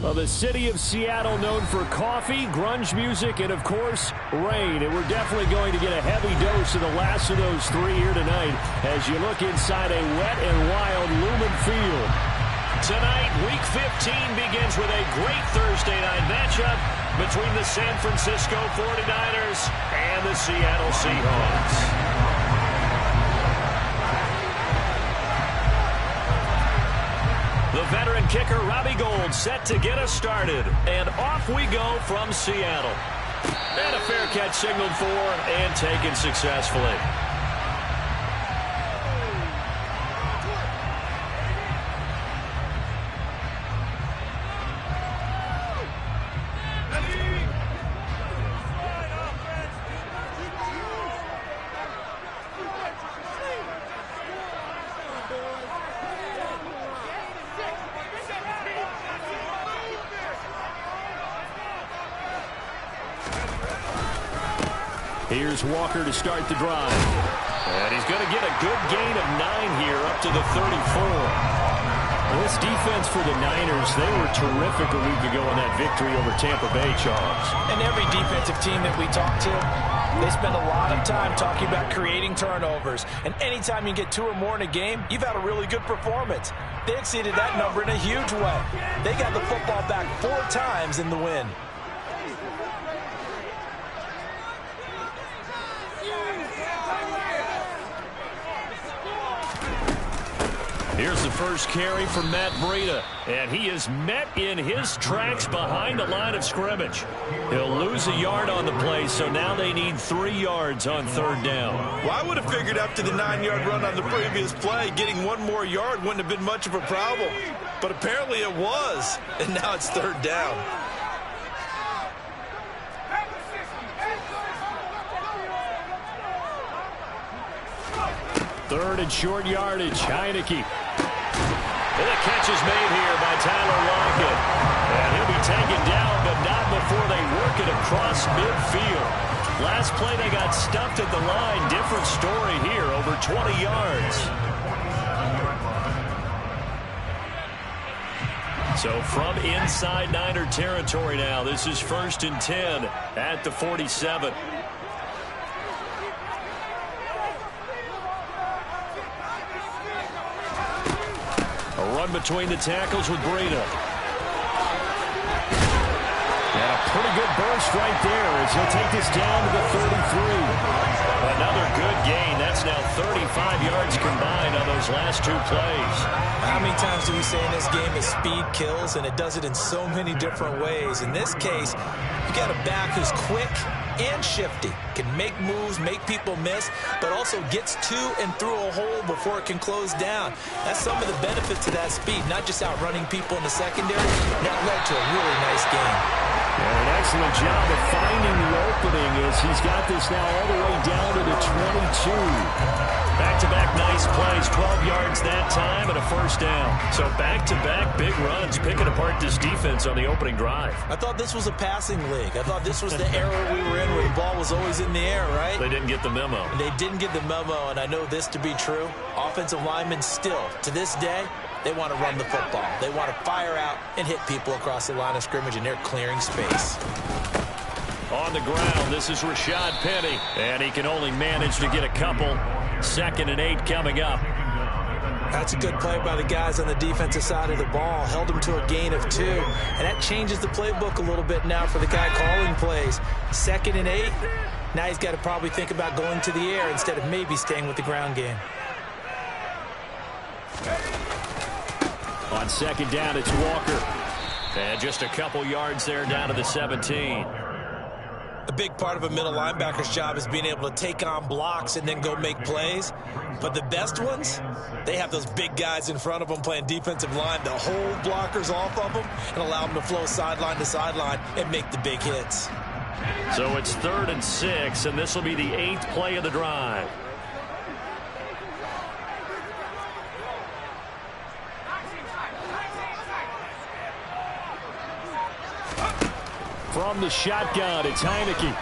Well, the city of Seattle known for coffee, grunge music, and, of course, rain. And we're definitely going to get a heavy dose of the last of those three here tonight as you look inside a wet and wild Lumen Field. Tonight, Week 15 begins with a great Thursday night matchup between the San Francisco 49ers and the Seattle Seahawks. The veteran kicker, Robbie Gould, set to get us started. And off we go from Seattle. And a fair catch signaled for and taken successfully. Here's Walker to start the drive. And he's going to get a good gain of 9 here up to the 34. This defense for the Niners, they were terrific a week ago in that victory over Tampa Bay, Charles. And every defensive team that we talk to, they spend a lot of time talking about creating turnovers. And anytime you get 2 or more in a game, you've had a really good performance. They exceeded that number in a huge way. They got the football back 4 times in the win. Here's the first carry for Matt Breida, and he is met in his tracks behind the line of scrimmage. He'll lose a yard on the play, so now they need 3 yards on 3rd down. Well, I would have figured after the 9-yard run on the previous play, getting 1 more yard wouldn't have been much of a problem. But apparently it was, and now it's 3rd down. Third and short yardage, Heineke. And the catch is made here by Tyler Lockett. And he'll be taken down, but not before they work it across midfield. Last play they got stuffed at the line. Different story here, over 20 yards. So from inside Niner territory now, this is 1st and 10 at the 47. Run between the tackles with Breida. And a pretty good burst right there as he'll take this down to the 33. Another good gain. That's now 35 yards combined on those last 2 plays. How many times do we say in this game that speed kills, and it does it in so many different ways? In this case, you got a back who's quick and shifty, can make moves, make people miss, but also gets to and through a hole before it can close down. That's some of the benefits of that speed, not just outrunning people in the secondary. That led to a really nice game. And an excellent job of finding the opening as he's got this now all the way down to the 22. Back-to-back nice plays, 12 yards that time and a 1st down. So back-to-back big runs, picking apart this defense on the opening drive. I thought this was a passing league. I thought this was the era we were in where the ball was always in the air, right? They didn't get the memo. They didn't get the memo, and I know this to be true. Offensive linemen still, to this day, they want to run the football. They want to fire out and hit people across the line of scrimmage, and they're clearing space. On the ground, this is Rashad Penny, and he can only manage to get a couple. 2nd and 8 coming up. That's a good play by the guys on the defensive side of the ball. Held them to a gain of 2. And that changes the playbook a little bit now for the guy calling plays. 2nd and 8. Now he's got to probably think about going to the air instead of maybe staying with the ground game. On 2nd down, it's Walker. And just a couple yards there down to the 17. A big part of a middle linebacker's job is being able to take on blocks and then go make plays. But the best ones, they have those big guys in front of them playing defensive line to hold blockers off of them and allow them to flow sideline to sideline and make the big hits. So it's 3rd and 6, and this will be the 8th play of the drive. From the shotgun, it's Heineke.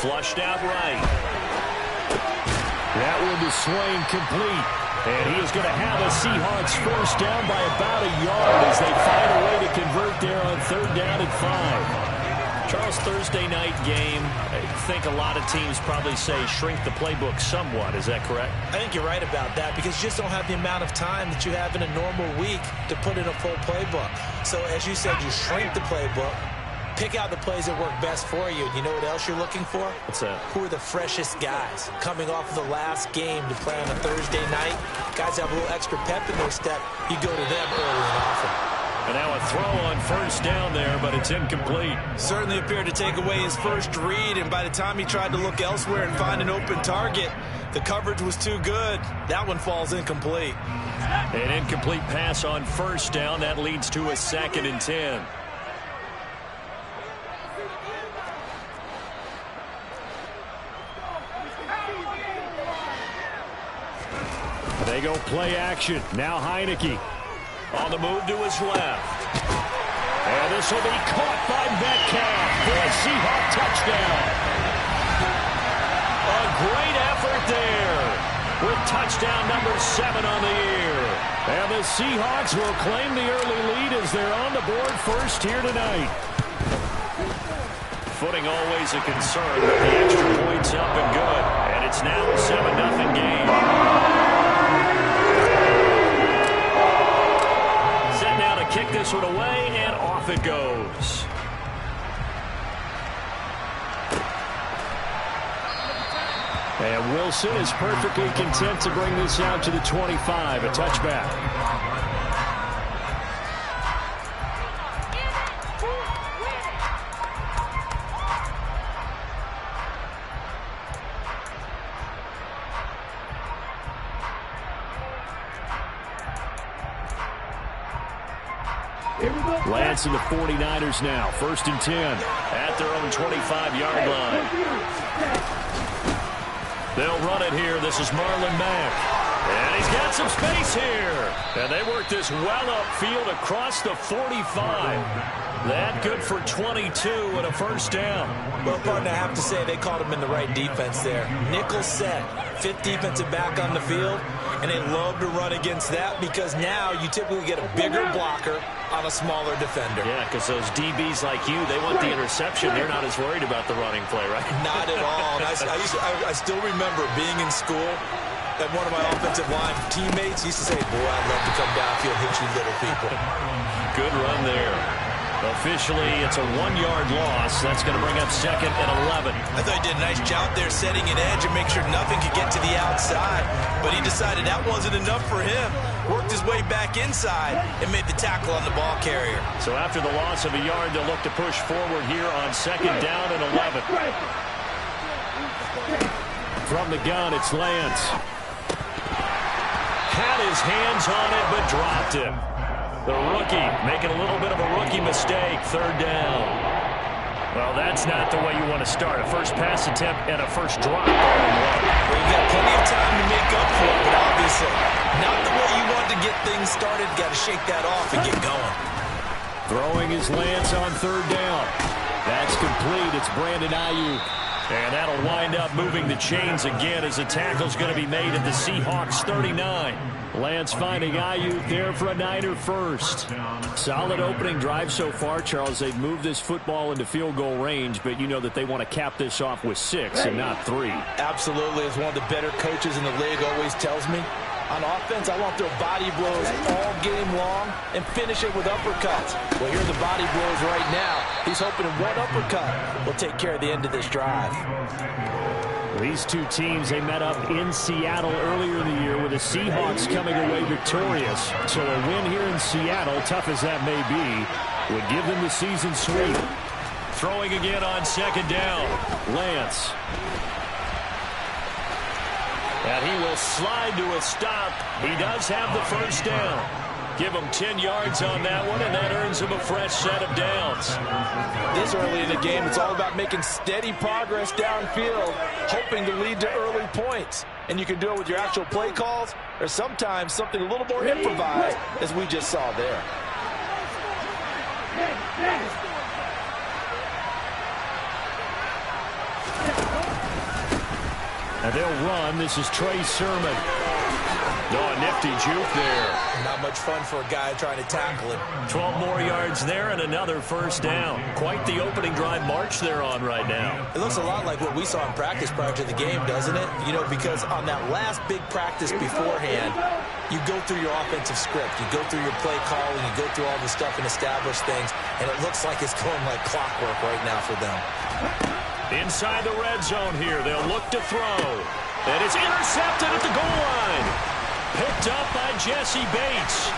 Flushed out right. That one to Swain complete. And he is going to have a Seahawks first down by about a yard as they find a way to convert there on 3rd down and 5. Charles, Thursday night game, I think a lot of teams probably say shrink the playbook somewhat. Is that correct? I think you're right about that because you just don't have the amount of time that you have in a normal week to put in a full playbook. So as you said, you shrink the playbook, pick out the plays that work best for you. And you know what else you're looking for? What's that? Who are the freshest guys coming off of the last game to play on a Thursday night? Guys have a little extra pep in their step. You go to them early and often. And now a throw on 1st down there, but it's incomplete. Certainly appeared to take away his first read, and by the time he tried to look elsewhere and find an open target, the coverage was too good. That one falls incomplete. An incomplete pass on 1st down. That leads to a 2nd and 10. They go play action. Now Heineke. On the move to his left. And this will be caught by Metcalf for a Seahawk touchdown. A great effort there with touchdown number 7 on the year. And the Seahawks will claim the early lead as they're on the board first here tonight. Footing always a concern, but the extra points up and good. And it's now a 7-0 game. Kick this one away, and off it goes. And Wilson is perfectly content to bring this out to the 25, a touchback. Lance and the 49ers now. 1st and 10. At their own 25-yard line. They'll run it here. This is Marlon Mack. And he's got some space here. And they work this well upfield across the 45. That good for 22 and a 1st down. Well, partner, I have to say they called him in the right defense there. Nickel set, 5th defensive back on the field, and they love to run against that because now you typically get a bigger blocker on a smaller defender. Yeah, because those DBs like you, they want the interception. They're not as worried about the running play, right? Not at all. And I still remember being in school, and one of my offensive line teammates used to say, boy, I'd love to come downfield and hit you little people. Good run there. Officially, it's a 1-yard loss. That's going to bring up 2nd and 11. I thought he did a nice job there setting an edge and make sure nothing could get to the outside. But he decided that wasn't enough for him. Worked his way back inside and made the tackle on the ball carrier. So after the loss of a yard, they'll look to push forward here on 2nd down and 11. From the gun, it's Lance. Had his hands on it, but dropped it. The rookie making a little bit of a rookie mistake. 3rd down. Well, that's not the way you want to start. A first pass attempt and a first drop. Well, you got plenty of time to make up for it, but obviously not the way you want to get things started. Got to shake that off and get going. Throwing his Lance on 3rd down. That's complete. It's Brandon Ayuk. And that'll wind up moving the chains again as the tackle's going to be made at the Seahawks 39. Lance finding Ayuk there for a Niner first. Solid opening drive so far, Charles. They've moved this football into field goal range, but you know that they want to cap this off with 6 and not 3. Absolutely. As one of the better coaches in the league always tells me, on offense, I want to throw body blows all game long and finish it with uppercuts. Well, here are the body blows right now. He's hoping one uppercut will take care of the end of this drive. These two teams, they met up in Seattle earlier in the year with the Seahawks coming away victorious. So a win here in Seattle, tough as that may be, would give them the season sweep. Throwing again on 2nd down. Lance. And he will slide to a stop. He does have the 1st down. Give him 10 yards on that one, and that earns him a fresh set of downs. This early in the game, it's all about making steady progress downfield, hoping to lead to early points. And you can do it with your actual play calls, or sometimes something a little more improvised, as we just saw there. And they'll run. This is Trey Sermon. Oh, a nifty juke there. Not much fun for a guy trying to tackle him. 12 more yards there and another first down. Quite the opening drive march they're on right now. It looks a lot like what we saw in practice prior to the game, doesn't it? You know, because on that last big practice beforehand, you go through your offensive script. You go through your play calling. You go through all the stuff and establish things. And it looks like it's going like clockwork right now for them. Inside the red zone here. They'll look to throw. And it's intercepted at the goal line. Picked up by Jesse Bates.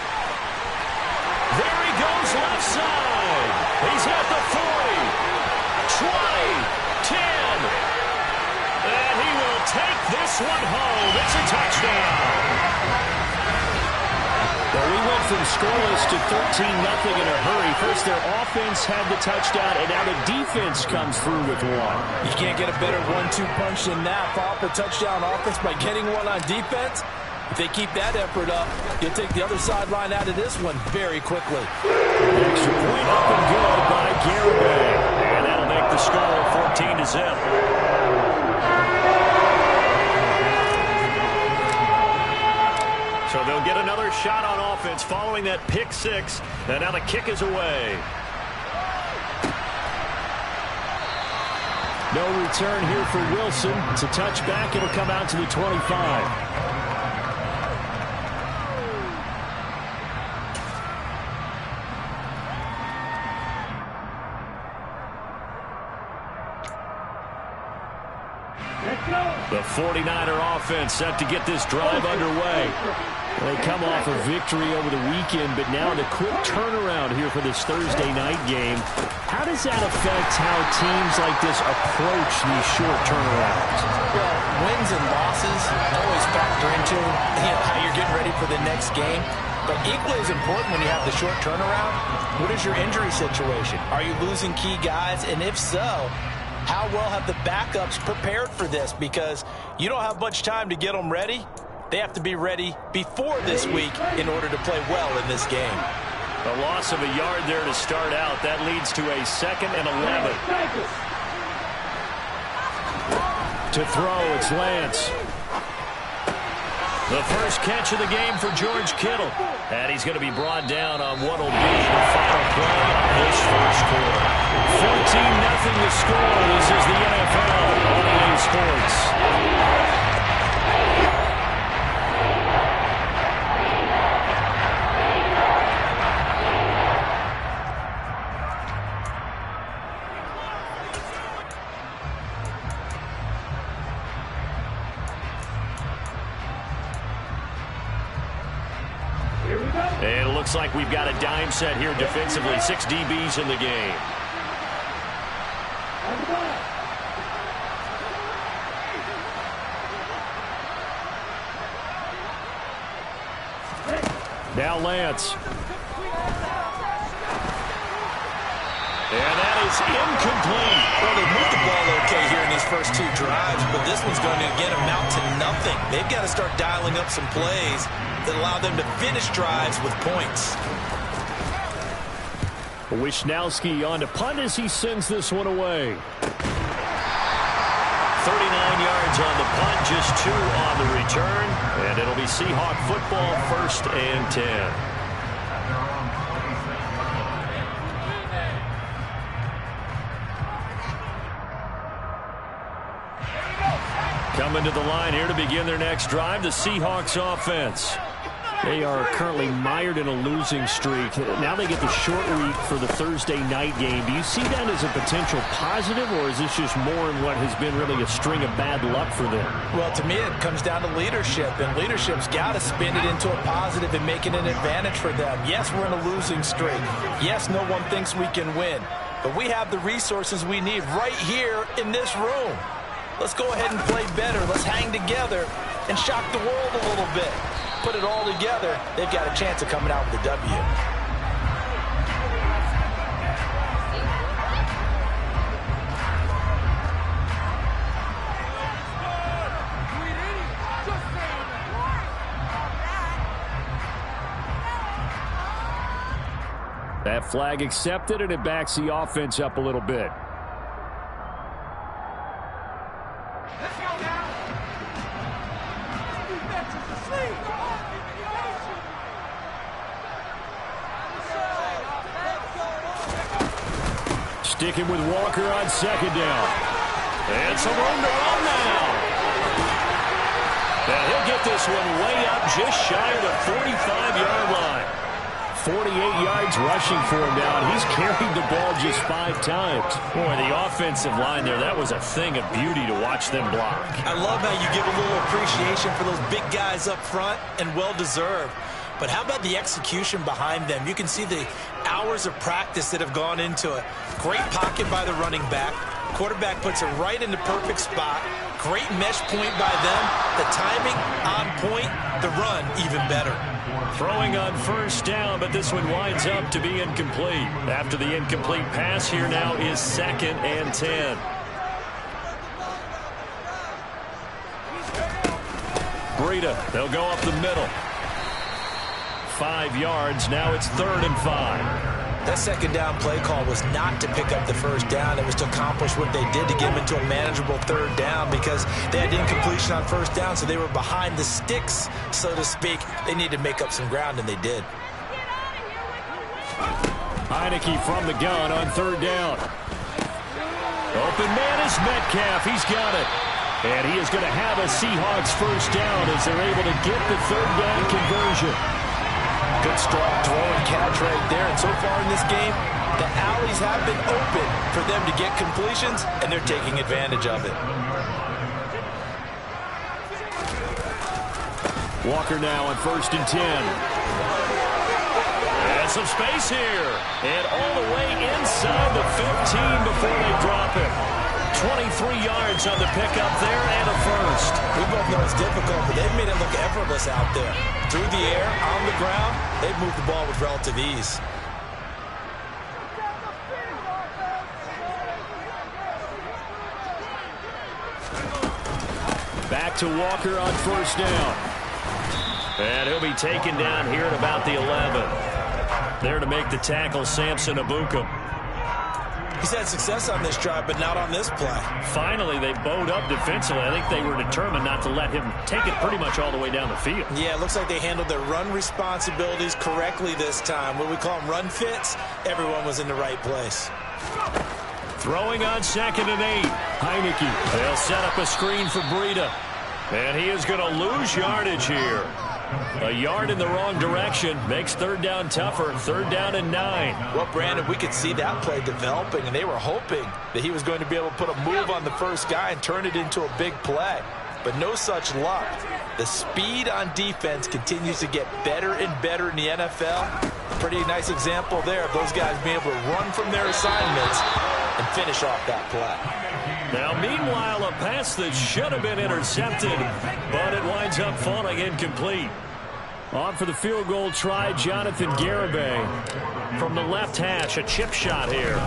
There he goes left side. He's at the 40, 20, 10. And he will take this one home. It's a touchdown. Well, we went from scoreless to 13-0 in a hurry. First, their offense had the touchdown, and now the defense comes through with one. You can't get a better 1-2 punch than that. Follow up a touchdown offense by getting one on defense. If they keep that effort up, you'll take the other sideline out of this one very quickly. Extra point up and good by Garibay. And that'll make the score 14-0. So they'll get another shot on offense following that pick six. And now the kick is away. No return here for Wilson. It's a touchback. It'll come out to the 25. The 49er offense set to get this drive underway. They come off a victory over the weekend, but now the quick turnaround here for this Thursday night game. How does that affect how teams like this approach these short turnarounds? Well, wins and losses always factor into how you're getting ready for the next game. But equally as important when you have the short turnaround, what is your injury situation? Are you losing key guys? And if so, how well have the backups prepared for this? Because you don't have much time to get them ready. They have to be ready before this week in order to play well in this game. A loss of a yard there to start out. That leads to a 2nd and 11. To throw, it's Lance. The first catch of the game for George Kittle. And he's going to be brought down on what will be the final play of this first quarter. 14-0 the score. This is the NFL on EA Sports. And it looks like we've got a dime set here defensively. 6 DBs in the game. Now Lance. And that is incomplete. Well, they moved the ball okay here in these first 2 drives, but this one's going to, again, amount to nothing. They've got to start dialing up some plays that allow them to finish drives with points. Wishnowski on to punt as he sends this one away. 39 yards on the punt, just 2 on the return. And it'll be Seahawk football, 1st and 10. Coming to the line here to begin their next drive, the Seahawks offense. They are currently mired in a losing streak. Now they get the short week for the Thursday night game. Do you see that as a potential positive, or is this just more in what has been really a string of bad luck for them? Well, to me, it comes down to leadership, and leadership's got to spin it into a positive and make it an advantage for them. Yes, we're in a losing streak. Yes, no one thinks we can win, but we have the resources we need right here in this room. Let's go ahead and play better. Let's hang together and shock the world a little bit. Put it all together, they've got a chance of coming out with a W. That flag accepted, and it backs the offense up a little bit. Sticking with Walker on second down. And some room to run now. And he'll get this one way up just shy of the 45-yard line. 48 yards rushing for him now, and he's carried the ball just 5 times. Boy, the offensive line there, that was a thing of beauty to watch them block. I love how you give a little appreciation for those big guys up front, and well-deserved. But how about the execution behind them? You can see the hours of practice that have gone into it. Great pocket by the running back. Quarterback puts it right in the perfect spot. Great mesh point by them. The timing on point. The run even better. Throwing on first down, but this one winds up to be incomplete. After the incomplete pass, here now is 2nd and 10. Breida, they'll go up the middle. 5 yards, now it's 3rd and 5. That second down play call was not to pick up the first down. It was to accomplish what they did to get them into a manageable 3rd down because they had incompletion on first down, so they were behind the sticks, so to speak. They needed to make up some ground, and they did. Heineke from the gun on 3rd down. Open man is Metcalf. He's got it. And he is going to have a Seahawks first down as they're able to get the 3rd down conversion. Good strong throw and catch right there. And so far in this game, the alleys have been open for them to get completions, and they're taking advantage of it. Walker now on 1st and 10. And some space here. And all the way inside the 15 before they drop it. 23 yards on the pickup there and a first. We both know it's difficult, but they've made it look effortless out there. Through the air, on the ground, they've moved the ball with relative ease. Back to Walker on 1st down. And he'll be taken down here at about the 11. There to make the tackle, Samson Ebukam. He's had success on this drive, but not on this play. Finally, they bowed up defensively. I think they were determined not to let him take it pretty much all the way down the field. Yeah, it looks like they handled their run responsibilities correctly this time. What we call them run fits, everyone was in the right place. Throwing on 2nd and 8. Heineke. They'll set up a screen for Breida. And he is going to lose yardage here. A yard in the wrong direction makes 3rd down tougher. 3rd down and 9. Well, Brandon, we could see that play developing, and they were hoping that he was going to be able to put a move on the first guy and turn it into a big play. But no such luck. The speed on defense continues to get better and better in the NFL. Pretty nice example there of those guys being able to run from their assignments and finish off that play. Now, meanwhile, a pass that should have been intercepted, but it winds up falling incomplete. On for the field goal try, Jonathan Garibay. From the left hash, a chip shot here.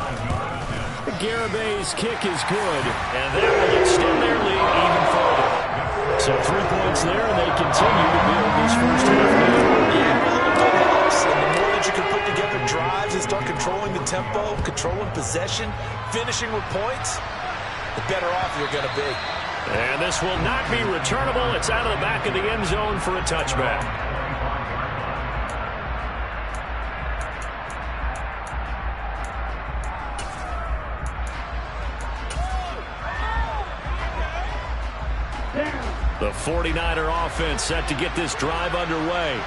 Garibay's kick is good, and that will extend their lead even further. So 3 points there, and they continue to build this first half lead. Yeah, every little bit helps, and the more that you can put together drives and start controlling the tempo, controlling possession, finishing with points, the better off you're going to be. And this will not be returnable. It's out of the back of the end zone for a touchback. The 49er offense set to get this drive underway.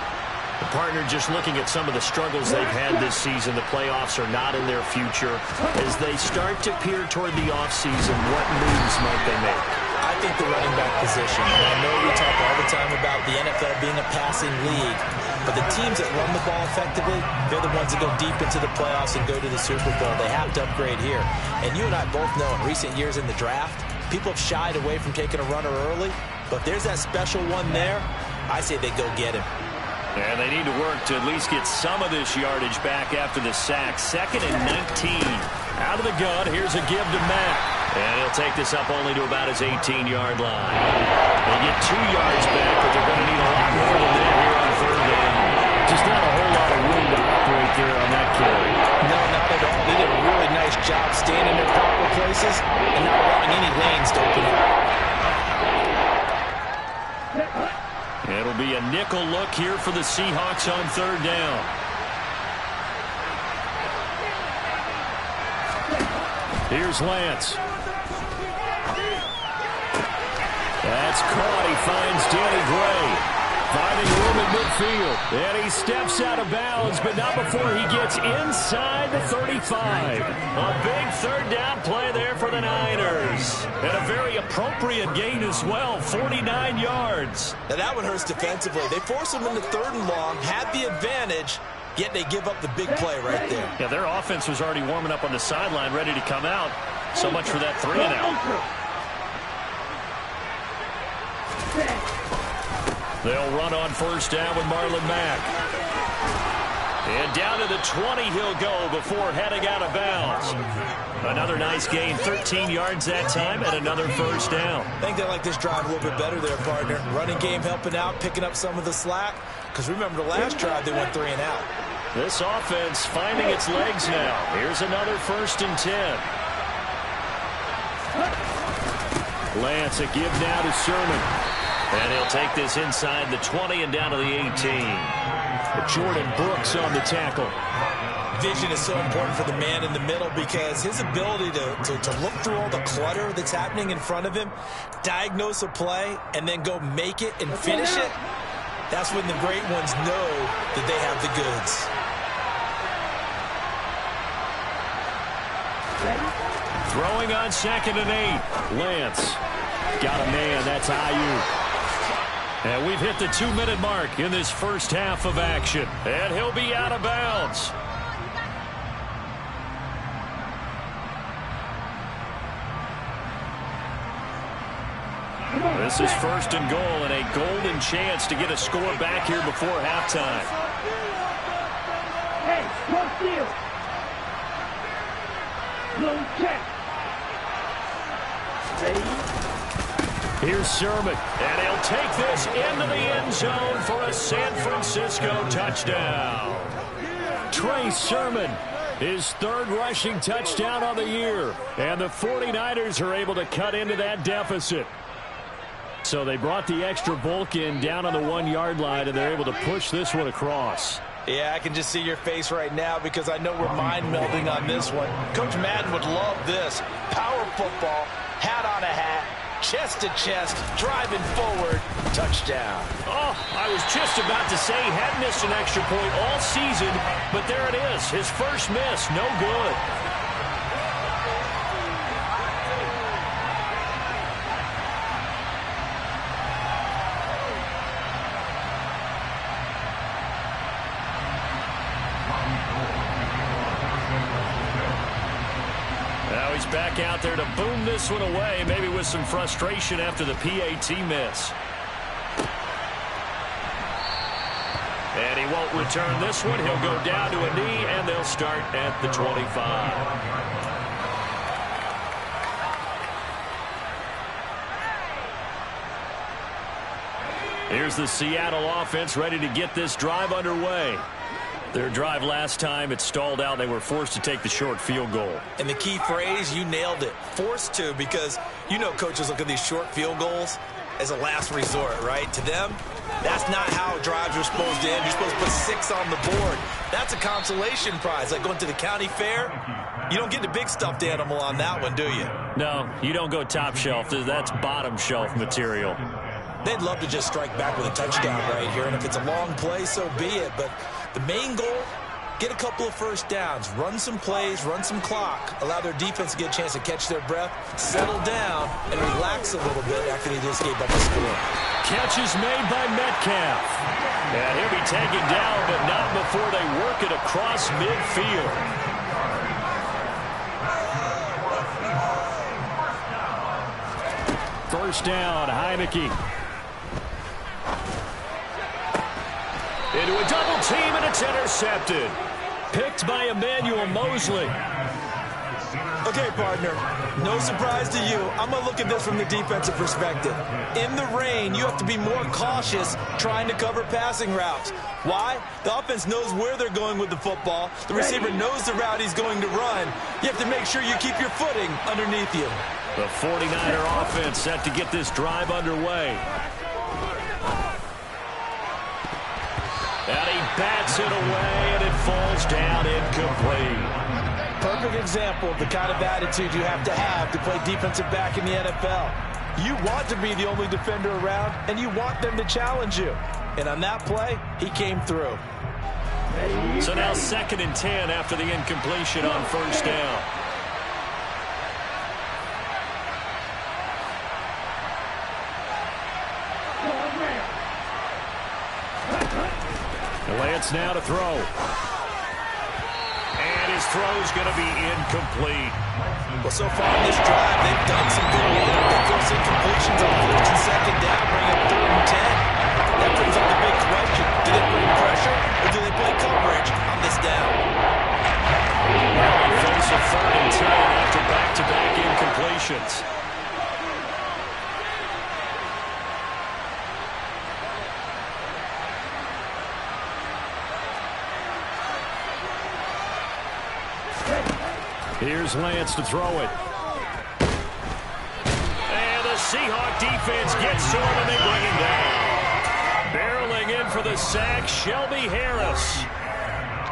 The partner just looking at some of the struggles they've had this season. The playoffs are not in their future. As they start to peer toward the offseason, what moves might they make? I think the running back position. And I know we talk all the time about the NFL being a passing league, but the teams that run the ball effectively, they're the ones that go deep into the playoffs and go to the Super Bowl. They have to upgrade here. And you and I both know in recent years in the draft, people have shied away from taking a runner early, but if there's that special one there, I say they go get him. And they need to work to at least get some of this yardage back after the sack. 2nd and 19. Out of the gun, here's a give to Mack. And he'll take this up only to about his 18-yard line. They get 2 yards back, but they're going to need a lot more than that here on 3rd down. Just not a whole lot of room to operate there on that carry. No, not at all. They did a really nice job staying in their proper places and not allowing any lanes to open up. It'll be a nickel look here for the Seahawks on 3rd down. Here's Lance. That's caught. He finds Danny Gray. Finding room at midfield. And he steps out of bounds, but not before he gets inside the 35. A big third down play there for the Niners. And a very appropriate gain as well, 49 yards. Now that one hurts defensively. They force him into 3rd and long, had the advantage, yet they give up the big play right there. Yeah, their offense was already warming up on the sideline, ready to come out. So much for that 3 and out. They'll run on 1st down with Marlon Mack. And down to the 20 he'll go before heading out of bounds. Another nice gain, 13 yards that time, and another 1st down. I think they like this drive a little bit better there, partner. Running game helping out, picking up some of the slack. Because remember, the last drive they went 3 and out. This offense finding its legs now. Here's another 1st and 10. Lance, a give now to Sermon. And he'll take this inside the 20 and down to the 18. Jordan Brooks on the tackle. Vision is so important for the man in the middle because his ability to look through all the clutter that's happening in front of him, diagnose a play, and then go make it and finish it, that's when the great ones know that they have the goods. Throwing on 2nd and 8. Lance. Got a man. That's Ayuk. And we've hit the 2-minute mark in this first half of action. And he'll be out of bounds. This is 1st and goal and a golden chance to get a score back here before halftime. Hey, no steal. No check. Here's Sermon, and he'll take this into the end zone for a San Francisco touchdown. Trey Sermon, his 3rd rushing touchdown on the year, and the 49ers are able to cut into that deficit. So they brought the extra bulk in down on the 1-yard line, and they're able to push this one across. Yeah, I can just see your face right now because I know we're mind-melding on this one. Coach Madden would love this. Power football, hat on a hat, chest to chest, driving forward, touchdown. Oh, I was just about to say he hadn't missed an extra point all season, but there it is, his first miss, no good. Now he's back out there to boom this one away, maybe with some frustration after the PAT miss. And he won't return this one. He'll go down to a knee, and they'll start at the 25. Here's the Seattle offense ready to get this drive underway. Their drive last time, it stalled out. They were forced to take the short field goal. And the key phrase, you nailed it. Forced to, because you know coaches look at these short field goals as a last resort, right? To them, that's not how drives are supposed to end. You're supposed to put 6 on the board. That's a consolation prize, like going to the county fair. You don't get the big stuffed animal on that one, do you? No, you don't go top shelf. That's bottom shelf material. They'd love to just strike back with a touchdown right here, and if it's a long play, so be it. But the main goal, get a couple of first downs, run some plays, run some clock, allow their defense to get a chance to catch their breath, settle down, and relax a little bit after they just gave up a score. Catch is made by Metcalf. And he'll be taken down, but not before they work it across midfield. First down, Heineke. Into a double team, and it's intercepted. Picked by Emmanuel Mosley. Okay, partner, no surprise to you. I'm going to look at this from the defensive perspective. In the rain, you have to be more cautious trying to cover passing routes. Why? The offense knows where they're going with the football. The receiver knows the route he's going to run. You have to make sure you keep your footing underneath you. The 49er offense set to get this drive underway. And he bats it away, and it falls down incomplete. perfect example of the kind of attitude you have to play defensive back in the NFL. You want to be the only defender around, and you want them to challenge you. And on that play, he came through. So now 2nd and 10 after the incompletion on first down. Lance now to throw. And his throw's going to be incomplete. Well, so far in this drive, they've done some good work. They force incompletions on 1st and 2nd down, bring up 3rd and 10. That brings up the big question. Do they bring pressure or do they play coverage on this down? Now they face a 3rd and 10 after back-to-back incompletions. Here's Lance to throw it. And the Seahawk defense gets to him and they bring him down. Barreling in for the sack, Shelby Harris.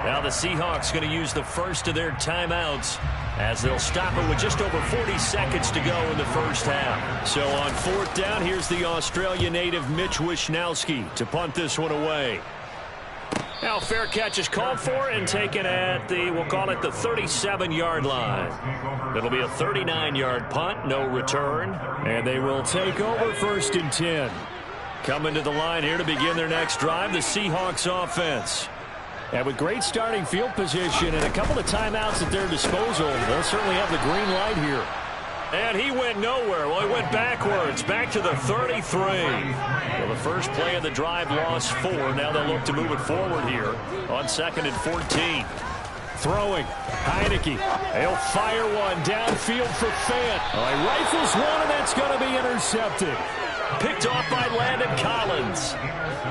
Now the Seahawks going to use the first of their timeouts as they'll stop it with just over 40 seconds to go in the first half. So on 4th down, here's the Australia native Mitch Wishnowsky to punt this one away. Now fair catch is called for and taken at the, we'll call it the 37-yard line. It'll be a 39-yard punt, no return. And they will take over 1st and 10. Coming to the line here to begin their next drive, the Seahawks offense. And with great starting field position and a couple of timeouts at their disposal, they'll certainly have the green light here. And he went nowhere. Well, he went backwards, back to the 33. Well, the first play of the drive lost 4. Now they'll look to move it forward here on 2nd and 14. Throwing. Heineke. He'll fire one downfield for Fant. He rifles one, and that's going to be intercepted. Picked off by Landon Collins.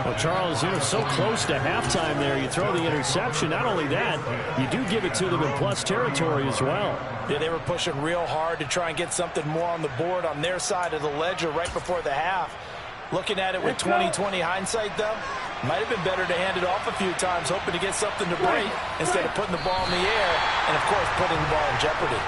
Well, Charles, so close to halftime there. You throw the interception. Not only that, you do give it to them in plus territory as well. Yeah, they were pushing real hard to try and get something more on the board on their side of the ledger right before the half. Looking at it with 20/20 hindsight, though, might have been better to hand it off a few times, hoping to get something to break instead of putting the ball in the air and, of course, putting the ball in jeopardy.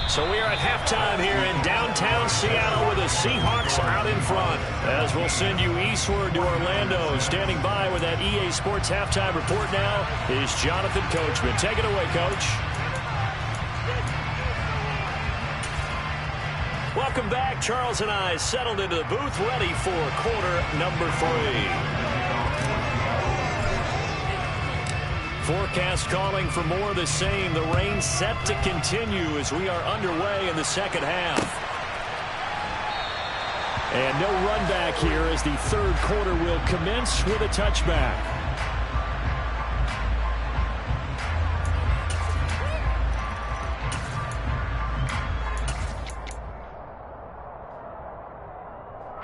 So we are at halftime here in downtown Seattle with the Seahawks out in front. As we'll send you eastward to Orlando. Standing by with that EA Sports halftime report now is Jonathan Coachman. Take it away, Coach. Welcome back. Charles and I settled into the booth, ready for quarter number 3. Forecast calling for more of the same. The rain set to continue as we are underway in the second half. And no run back here as the third quarter will commence with a touchback.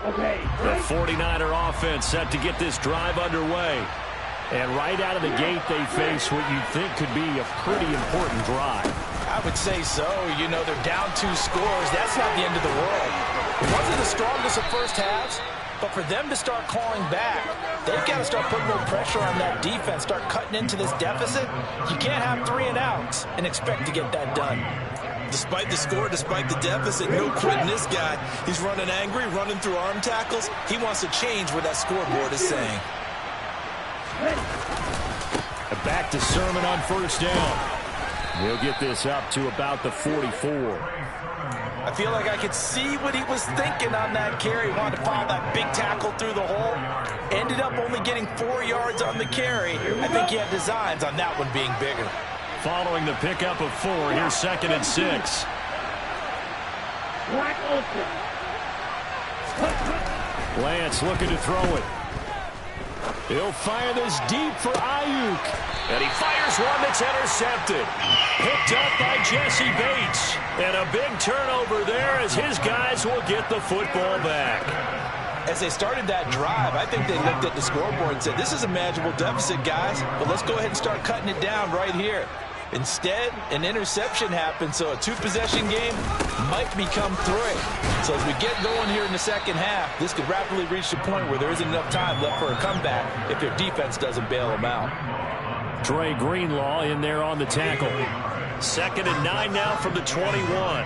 The 49er offense set to get this drive underway. And right out of the gate, they face what you'd think could be a pretty important drive. I would say so. They're down 2 scores. That's not the end of the world. It wasn't the strongest of first halves, but for them to start clawing back, they've got to start putting more pressure on that defense, start cutting into this deficit. You can't have 3 and outs and expect to get that done. Despite the score, despite the deficit, no quitting this guy. He's running angry, running through arm tackles. He wants to change what that scoreboard is saying. Back to Sermon on first down. He'll get this up to about the 44. I feel like I could see what he was thinking on that carry. Wanted to follow that big tackle through the hole. Ended up only getting 4 yards on the carry. I think he had designs on that one being bigger. Following the pickup of 4, here's 2nd and 6. Lance looking to throw it. He'll fire this deep for Ayuk. And he fires one that's intercepted. Picked up by Jesse Bates. And a big turnover there as his guys will get the football back. As they started that drive, I think they looked at the scoreboard and said, this is a manageable deficit, guys, but let's go ahead and start cutting it down right here. Instead, an interception happened, so a two-possession game might become three. So as we get going here in the second half, this could rapidly reach the point where there isn't enough time left for a comeback if their defense doesn't bail them out. Dre Greenlaw in there on the tackle. 2nd and 9 now from the 21.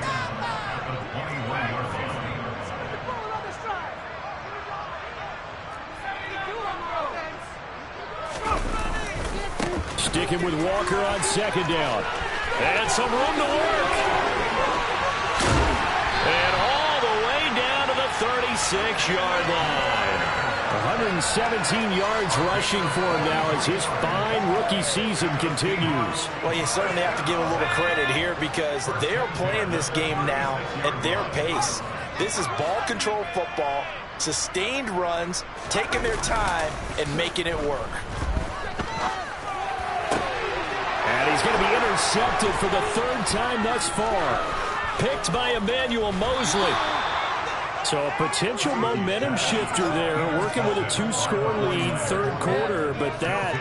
Sticking with Walker on 2nd down. And some room to work. And all the way down to the 36-yard line. 117 yards rushing for him now as his fine rookie season continues. Well, you certainly have to give a little credit here because they're playing this game now at their pace. This is ball control football, sustained runs, taking their time, and making it work. And he's going to be intercepted for the 3rd time thus far. Picked by Emmanuel Mosley. So a potential momentum shifter there, working with a 2-score lead, 3rd quarter, but that,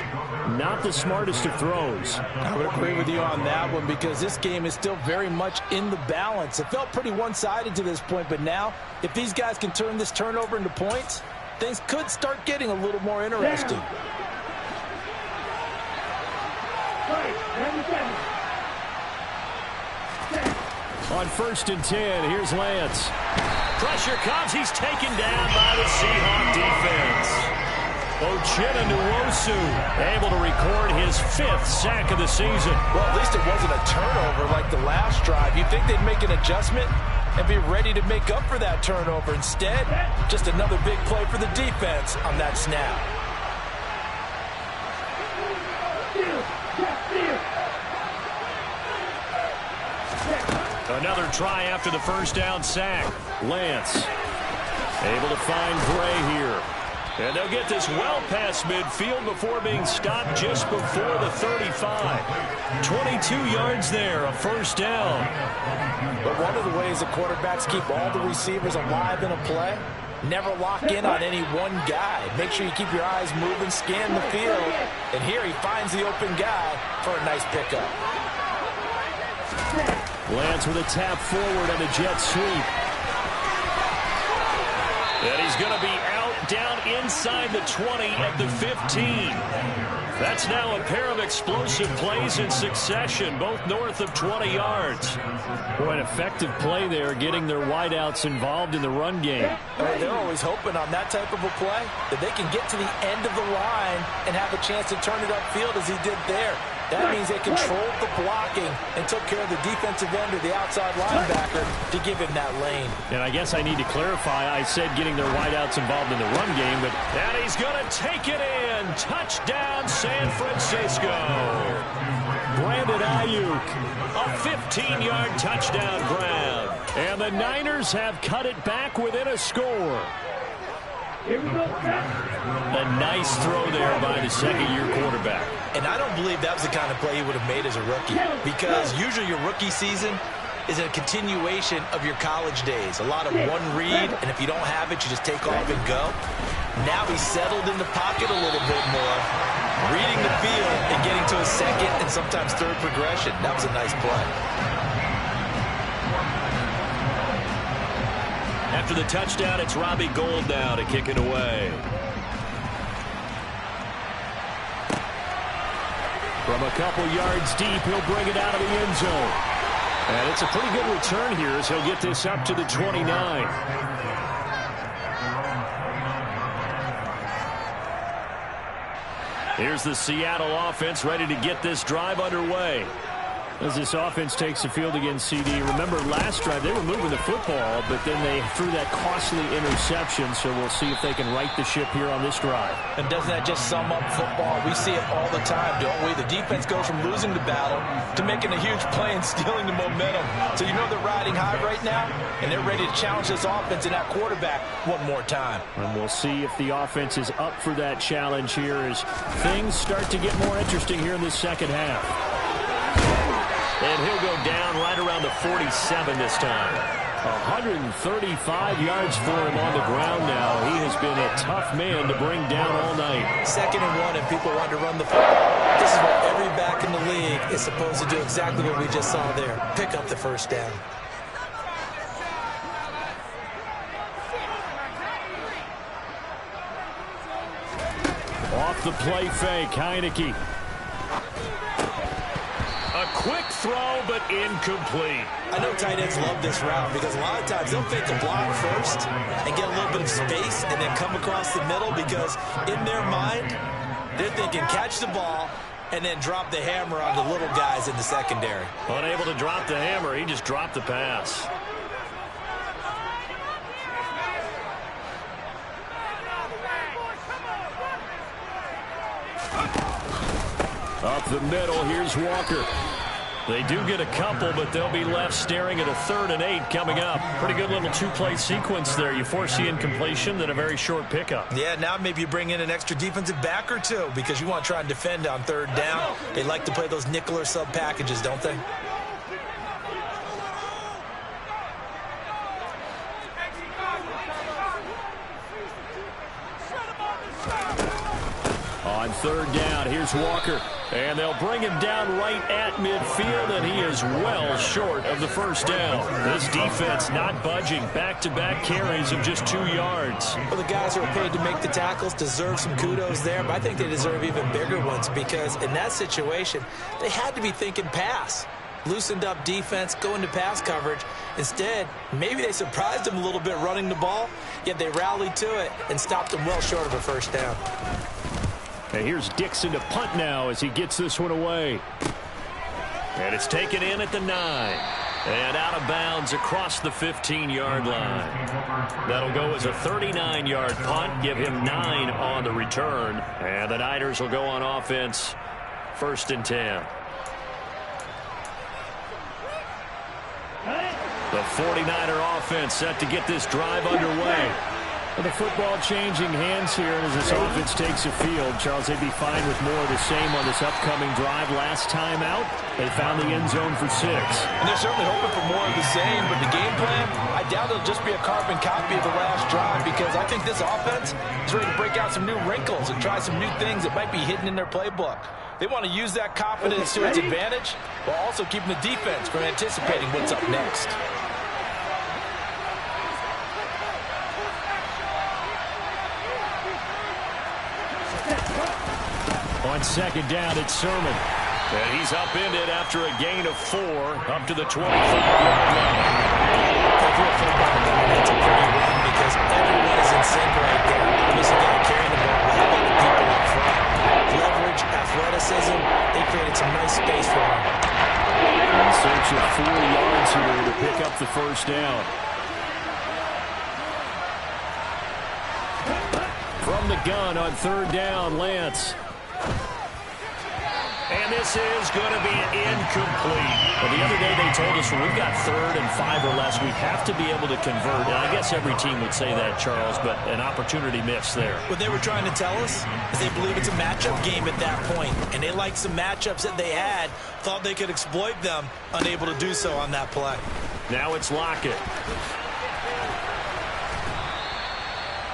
not the smartest of throws. I would agree with you on that one because this game is still very much in the balance. It felt pretty one-sided to this point, but now, if these guys can turn this turnover into points, things could start getting a little more interesting. On 1st and 10, here's Lance. Pressure comes. He's taken down by the Seahawk defense. Uchenna Nwosu able to record his 5th sack of the season. Well, at least it wasn't a turnover like the last drive. You'd think they'd make an adjustment and be ready to make up for that turnover. Instead, just another big play for the defense on that snap. Another try after the 1st down sack. Lance able to find Gray here. And they'll get this well past midfield before being stopped just before the 35. 22 yards there, a 1st down. But one of the ways the quarterbacks keep all the receivers alive in a play, never lock in on any one guy. Make sure you keep your eyes moving, scan the field. And here he finds the open guy for a nice pickup. Lance with a tap forward on a jet sweep. And he's going to be out down inside the 20 at the 15. That's now a pair of explosive plays in succession, both north of 20 yards. Boy, an effective play there, getting their wideouts involved in the run game. They're always hoping on that type of a play that they can get to the end of the line and have a chance to turn it upfield as he did there. That means they controlled the blocking and took care of the defensive end or the outside linebacker to give him that lane. And I guess I need to clarify, I said getting their wideouts involved in the run game, but and he's going to take it in. Touchdown, San Francisco. Brandon Ayuk, a 15-yard touchdown grab. And the Niners have cut it back within a score. A nice throw there by the 2nd-year quarterback. And I don't believe that was the kind of play he would have made as a rookie, because usually your rookie season is a continuation of your college days. A lot of one read, and if you don't have it, you just take off and go. Now he's settled in the pocket a little bit more, reading the field and getting to a 2nd and sometimes 3rd progression. That was a nice play. After the touchdown, it's Robbie Gould now to kick it away. From a couple yards deep, he'll bring it out of the end zone. And it's a pretty good return here as he'll get this up to the 29. Here's the Seattle offense ready to get this drive underway. As this offense takes the field against CD. Remember, last drive, they were moving the football, but then they threw that costly interception, so we'll see if they can right the ship here on this drive. And doesn't that just sum up football? We see it all the time, don't we? The defense goes from losing the battle to making a huge play and stealing the momentum. So you know they're riding high right now, and they're ready to challenge this offense and that quarterback one more time. And we'll see if the offense is up for that challenge here as things start to get more interesting here in the second half. And he'll go down right around the 47 this time. 135 yards for him on the ground now. He has been a tough man to bring down all night. 2nd and 1, and people want to run the football. This is what every back in the league is supposed to do exactly what we just saw there. Pick up the first down. Off the play fake, Heineke. A quick throw, but incomplete. I know tight ends love this route because a lot of times they'll fake a block first and get a little bit of space and then come across the middle because in their mind, they're thinking catch the ball and then drop the hammer on the little guys in the secondary. Unable to drop the hammer, he just dropped the pass. Up the middle, here's Walker. They do get a couple, but they'll be left staring at a 3rd and 8 coming up. Pretty good little two-play sequence there. You force the incompletion, then a very short pickup. Yeah, now maybe you bring in an extra defensive back or two because you want to try and defend on 3rd down. They like to play those nickel or sub packages, don't they? On 3rd down, here's Walker. And they'll bring him down right at midfield, and he is well short of the first down. This defense not budging. Back-to-back carries of just 2 yards. Well, the guys who are paid to make the tackles deserve some kudos there, but I think they deserve even bigger ones because in that situation, they had to be thinking pass. Loosened up defense, go into pass coverage. Instead, maybe they surprised him a little bit running the ball, yet they rallied to it and stopped him well short of a first down. And here's Dixon to punt now as he gets this one away. And it's taken in at the 9. And out of bounds across the 15-yard line. That'll go as a 39-yard punt, give him 9 on the return. And the Niners will go on offense, 1st and 10. The 49er offense set to get this drive underway. The football changing hands here as this offense takes the field. Charles, they'd be fine with more of the same on this upcoming drive. Last time out, they found the end zone for 6. And they're certainly hoping for more of the same, but the game plan, I doubt it'll just be a carbon copy of the last drive because I think this offense is ready to break out some new wrinkles and try some new things that might be hidden in their playbook. They want to use that confidence to its advantage while also keeping the defense from anticipating what's up next. On 2nd down, it's Sermon. And he's upended after a gain of 4 up to the 25-yard line. That's a pretty run because everyone is in sync right there. Obviously, got to carry the ball. How about the people up front? Leverage, athleticism. They created some nice space for him. In search of 4 yards here to pick up the first down. From the gun on 3rd down, Lance. And this is going to be incomplete. Well, the other day they told us when we've got 3rd and 5 or less, we have to be able to convert. And I guess every team would say that, Charles, but an opportunity missed there. What they were trying to tell us is they believe it's a matchup game at that point. And they liked some matchups that they had, thought they could exploit them, unable to do so on that play. Now it's Lockett.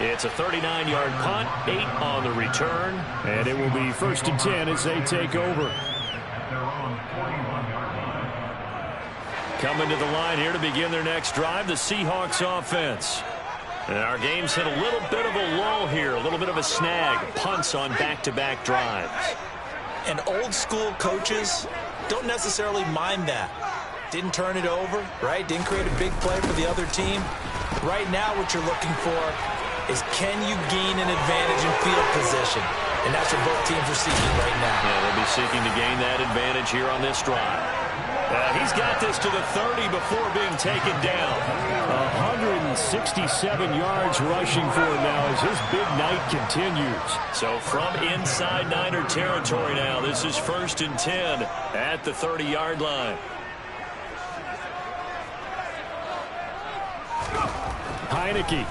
It's a 39-yard punt, 8 on the return, and it will be 1st and 10 as they take over. Coming to the line here to begin their next drive, the Seahawks offense. And our game's hit a little bit of a lull here, a little bit of a snag, punts on back-to-back drives. And old school coaches don't necessarily mind that. Didn't turn it over, right? Didn't create a big play for the other team. Right now what you're looking for is can you gain an advantage in field position? And that's what both teams are seeking right now. Yeah, they'll be seeking to gain that advantage here on this drive. He's got this to the 30 before being taken down. 167 yards rushing for him now as his big night continues. So from inside Niner territory now, this is 1st and 10 at the 30-yard line. Heineke.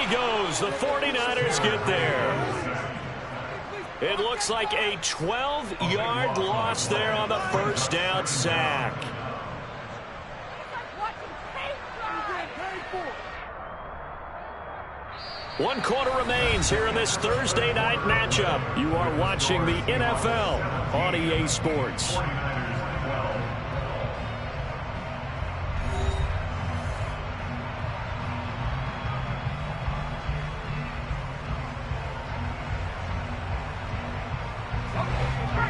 Goes. The 49ers get there. It looks like a 12-yard loss there on the first down sack. 1 quarter remains here in this Thursday night matchup. You are watching the NFL on EA Sports.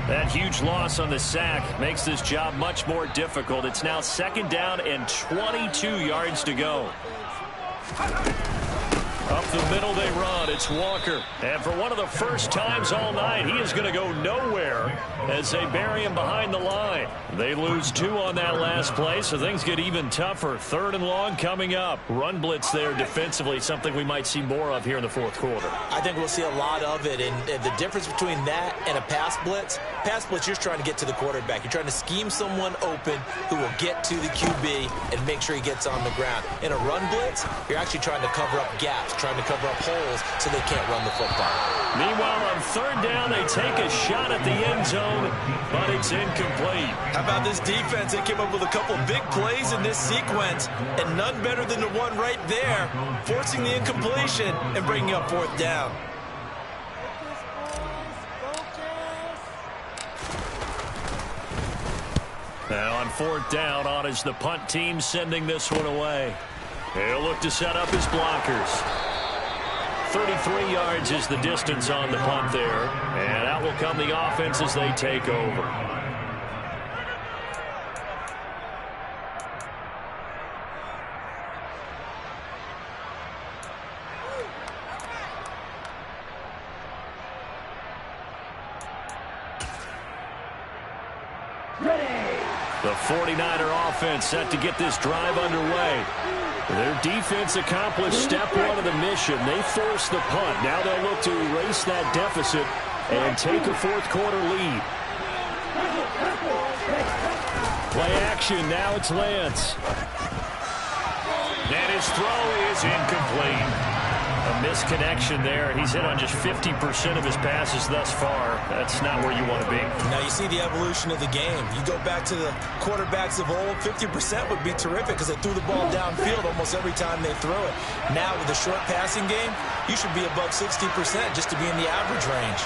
That huge loss on the sack makes this job much more difficult. It's now 2nd down and 22 yards to go. Up the middle they run. It's Walker. And for one of the first times all night, he is going to go nowhere as they bury him behind the line. They lose 2 on that last play, so things get even tougher. 3rd and long coming up. Run blitz there defensively, something we might see more of here in the 4th quarter. I think we'll see a lot of it, and the difference between that and a pass blitz, you're just trying to get to the quarterback. You're trying to scheme someone open who will get to the QB and make sure he gets on the ground. In a run blitz, you're actually trying to cover up gaps, trying to cover up holes so they can't run the football. Meanwhile, on 3rd down, they take a shot at the end zone, but it's incomplete. How about this defense? They came up with a couple big plays in this sequence, and none better than the one right there, forcing the incompletion and bringing up 4th down. Now on 4th down, on is the punt team sending this one away. He'll look to set up his blockers. 33 yards is the distance on the punt there. And out will come the offense as they take over. The 49er offense set to get this drive underway. Their defense accomplished step 1 of the mission. They forced the punt. Now they'll look to erase that deficit and take a 4th quarter lead. Play action. Now it's Lance. And his throw is incomplete. A misconnection there. He's hit on just 50% of his passes thus far. That's not where you want to be. Now you see the evolution of the game. You go back to the quarterbacks of old, 50% would be terrific because they threw the ball downfield almost every time they throw it. Now with the short passing game, you should be above 60% just to be in the average range.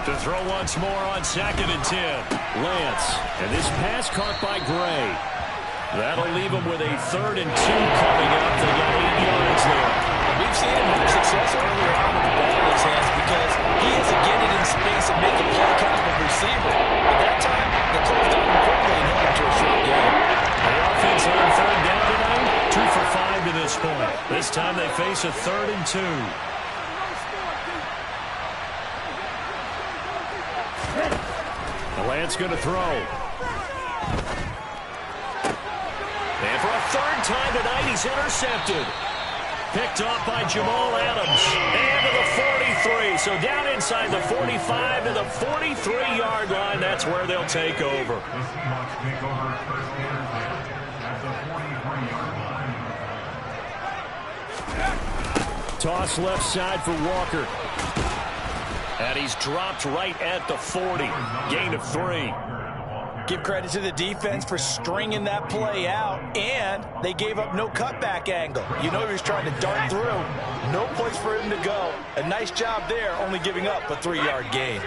To throw once more on 2nd and 10. Lance. And this pass caught by Gray. That'll leave him with a 3rd and 2 coming up. They got 8 yards there. We've seen him have success earlier on with the ball in his hands because he has to get it in space and make a play kind of a receiver. At that time, they closed down quickly and held him to a short game. The offense on 3rd down tonight, 2 for 5 to this point. This time they face a 3rd and 2. Lance going to throw. And for a 3rd time tonight, he's intercepted. Picked off by Jamal Adams. And to the 43. So down inside the 45 to the 43-yard line. That's where they'll take over. Toss left side for Walker. And he's dropped right at the 40. Gain of 3. Give credit to the defense for stringing that play out, and they gave up no cutback angle. You know he was trying to dart through. No place for him to go. A nice job there, only giving up a 3-yard gain.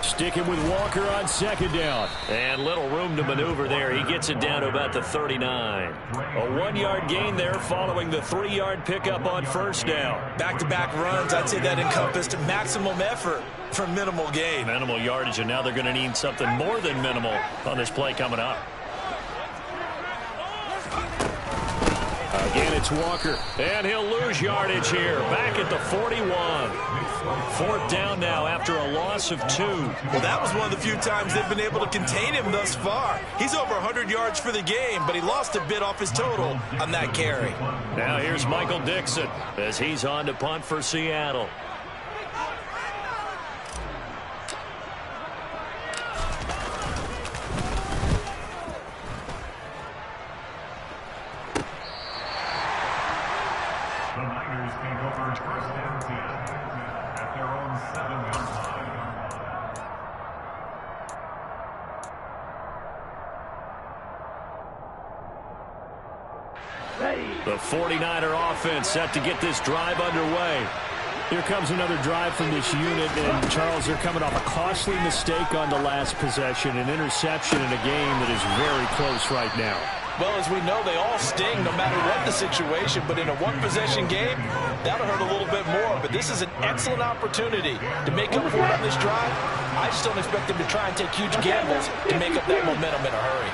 Sticking with Walker on 2nd down. And little room to maneuver there. He gets it down to about the 39. A 1-yard gain there following the 3-yard pickup on 1st down. Back-to-back runs, I'd say that encompassed maximum effort for minimal gain. Minimal yardage, and now they're going to need something more than minimal on this play coming up. Again, it's Walker, and he'll lose yardage here. Back at the 41. 4th down now after a loss of 2. Well, that was one of the few times they've been able to contain him thus far. He's over 100 yards for the game, but he lost a bit off his total on that carry. Now here's Michael Dixon as he's on to punt for Seattle. The 49er offense set to get this drive underway. Here comes another drive from this unit, and Charles, they're coming off a costly mistake on the last possession, an interception in a game that is very close right now. Well, as we know, they all sting no matter what the situation, but in a one-possession game, that'll hurt a little bit more. But this is an excellent opportunity to make up for it on this drive. I just don't expect them to try and take huge gambles to make up that momentum in a hurry.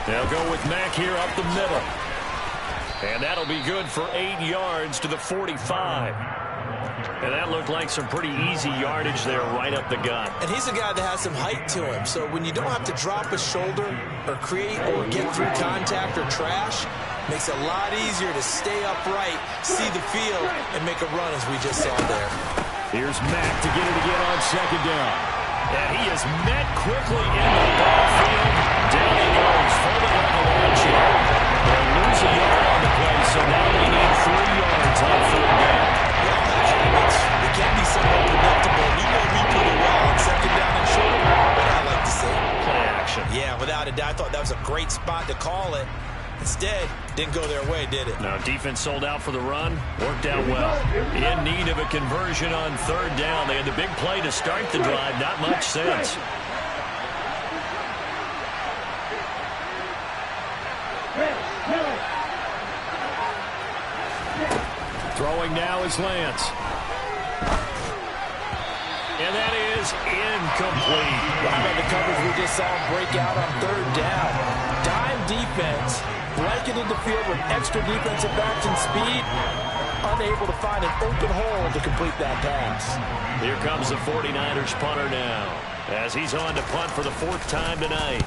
They'll go with Mack here up the middle. And that'll be good for 8 yards to the 45. And that looked like some pretty easy yardage there right up the gut. And he's a guy that has some height to him. So when you don't have to drop a shoulder or create or get through contact or trash, makes it a lot easier to stay upright, see the field, and make a run as we just saw there. Here's Mack to get it again on second down. And he is met quickly in the backfield. Down he goes, folded like a lawn chair. They lose a yard on the play, so now they need 3 yards on third down. It can be somewhat predictable. You know me pretty well on second down and short. What I like to see. Play action. Yeah, without a doubt. I thought that was a great spot to call it. Instead, didn't go their way, did it? No, defense sold out for the run. Worked out well. In need of a conversion on third down. They had the big play to start the drive. Not much sense. Throwing now is Lance. And that is incomplete. Right on the coverage we just saw him break out on third down. Dime defense, blanketed the field with extra defensive backs and speed, unable to find an open hole to complete that pass. Here comes the 49ers punter now, as he's on to punt for the 4th time tonight.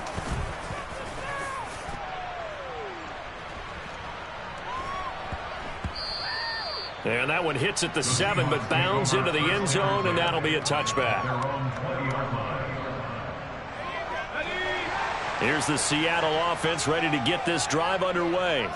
And that one hits at the 7, but bounds into the end zone, and that'll be a touchback. Here's the Seattle offense ready to get this drive underway.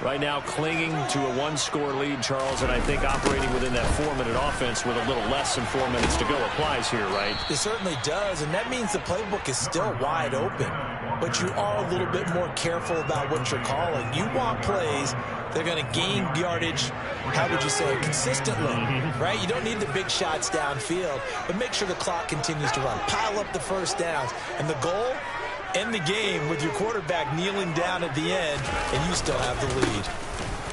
Right now clinging to a 1-score lead, Charles, and I think operating within that 4-minute offense with a little less than 4 minutes to go applies here, right? It certainly does, and that means the playbook is still wide open. But you are a little bit more careful about what you're calling. You want plays that are going to gain yardage, how would you say, consistently, right? You don't need the big shots downfield, but make sure the clock continues to run. Pile up the first downs. And the goal? End the game with your quarterback kneeling down at the end, and you still have the lead.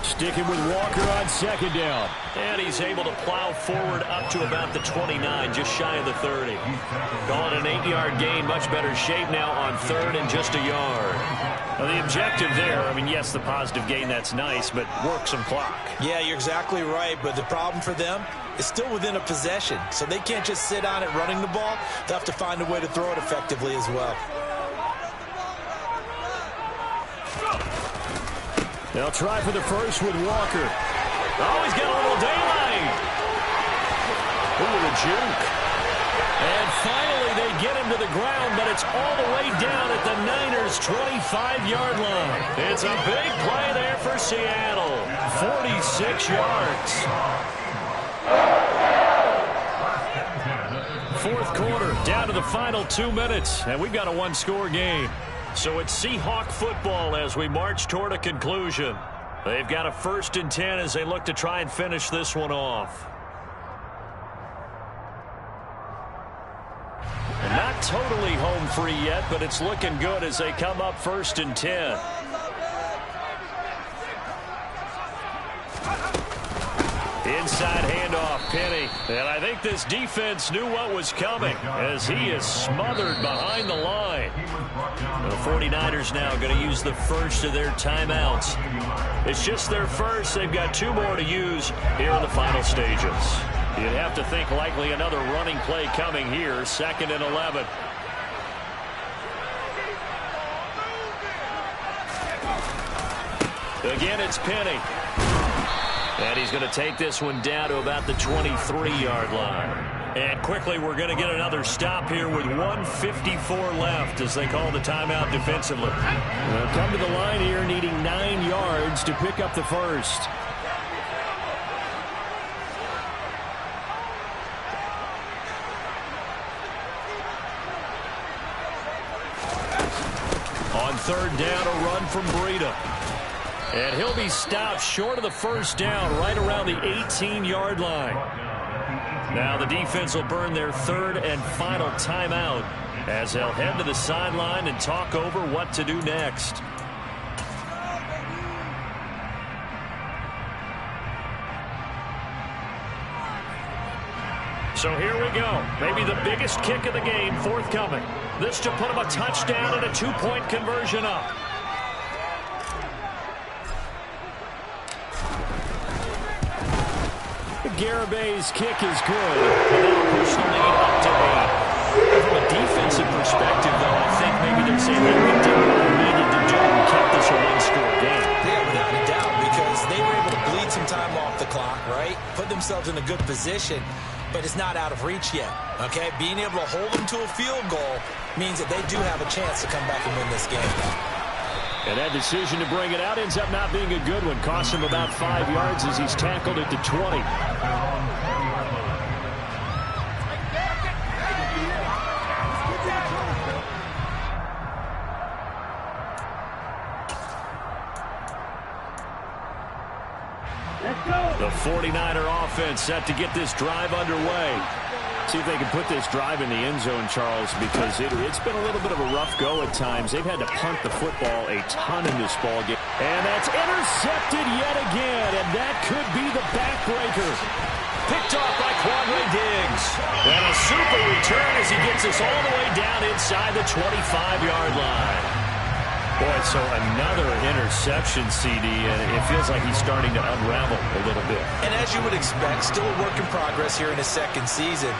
Sticking with Walker on second down. And he's able to plow forward up to about the 29, just shy of the 30. Call it an 8-yard gain, much better shape now on third and just a yard. Now the objective there, I mean, yes, the positive gain, that's nice, but work some clock. Yeah, you're exactly right, but the problem for them is still within a possession, so they can't just sit on it running the ball. They'll have to find a way to throw it effectively as well. They'll try for the first with Walker. Oh, he's got a little daylight. Ooh, the juke. And finally, they get him to the ground, but it's all the way down at the Niners' 25-yard line. It's a big play there for Seattle. 46 yards. 4th quarter, down to the final 2 minutes, and we've got a 1-score game. So it's Seahawk football as we march toward a conclusion. They've got a 1st and 10 as they look to try and finish this one off. And not totally home free yet, but it's looking good as they come up 1st and 10. Inside handoff, Penny. And I think this defense knew what was coming as he is smothered behind the line. The 49ers now going to use the first of their timeouts. It's just their first. They've got 2 more to use here in the final stages. You'd have to think likely another running play coming here, 2nd and 11. Again, it's Penny. And he's going to take this one down to about the 23-yard line. And quickly, we're going to get another stop here with 1:54 left as they call the timeout defensively. They'll come to the line here needing 9 yards to pick up the first. On third down, a run from Breida. And he'll be stopped short of the first down, right around the 18-yard line. Now the defense will burn their third and final timeout as they'll head to the sideline and talk over what to do next. So here we go. Maybe the biggest kick of the game forthcoming. This to put him a touchdown and a 2-point conversion up. Garabay's kick is good. And that'll push the lead up to 8. From a defensive perspective, though, I think maybe they're saying that we did what we needed to do and kept this a one-score game. Yeah, without a doubt, because they were able to bleed some time off the clock, right? Put themselves in a good position, but it's not out of reach yet, okay? Being able to hold them to a field goal means that they do have a chance to come back and win this game. And that decision to bring it out ends up not being a good one. Costs him about 5 yards as he's tackled at the 20. The 49er offense set to get this drive underway. See if they can put this drive in the end zone, Charles, because it's been a little bit of a rough go at times. They've had to punt the football a ton in this ball game. And that's intercepted yet again, and that could be the backbreaker. Picked off by Quandre Diggs. And a super return as he gets us all the way down inside the 25-yard line. Boy, so another interception, CD, and it feels like he's starting to unravel a little bit. And as you would expect, still a work in progress here in his second season.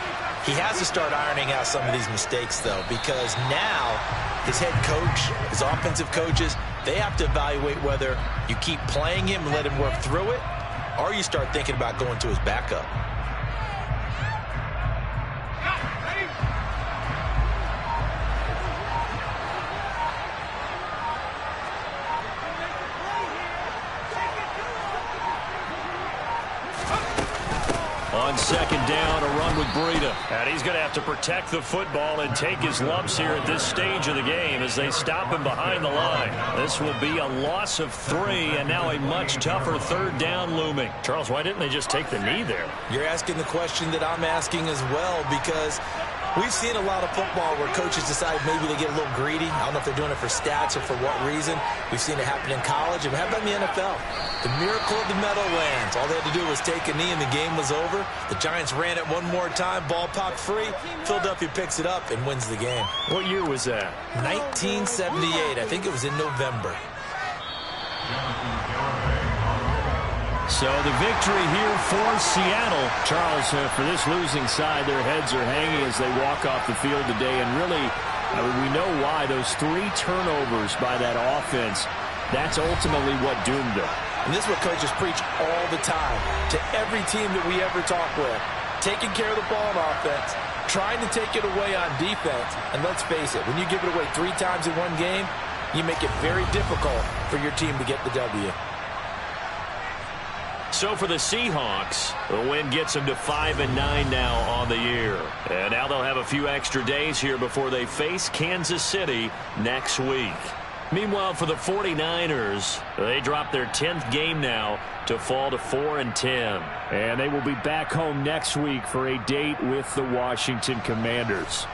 He has to start ironing out some of these mistakes, though, because now his head coach, his offensive coaches, they have to evaluate whether you keep playing him and let him work through it, or you start thinking about going to his backup. On second down, a run with Breida. And he's going to have to protect the football and take his lumps here at this stage of the game as they stop him behind the line. This will be a loss of 3, and now a much tougher third down looming. Charles, why didn't they just take the knee there? You're asking the question that I'm asking as well, because we've seen a lot of football where coaches decide maybe they get a little greedy. I don't know if they're doing it for stats or for what reason. We've seen it happen in college, and how about in the NFL? The miracle of the Meadowlands. All they had to do was take a knee, and the game was over. The Giants ran it one more time. Ball popped free. Philadelphia picks it up and wins the game. What year was that? 1978. I think it was in November. So the victory here for Seattle. Charles, for this losing side, their heads are hanging as they walk off the field today. And really, we know why. Those 3 turnovers by that offense, that's ultimately what doomed them. And this is what coaches preach all the time to every team that we ever talk with. Taking care of the ball on offense, trying to take it away on defense. And let's face it, when you give it away 3 times in one game, you make it very difficult for your team to get the W. So for the Seahawks, the win gets them to 5-9 now on the year. And now they'll have a few extra days here before they face Kansas City next week. Meanwhile, for the 49ers, they drop their 10th game now to fall to 4-10. And they will be back home next week for a date with the Washington Commanders.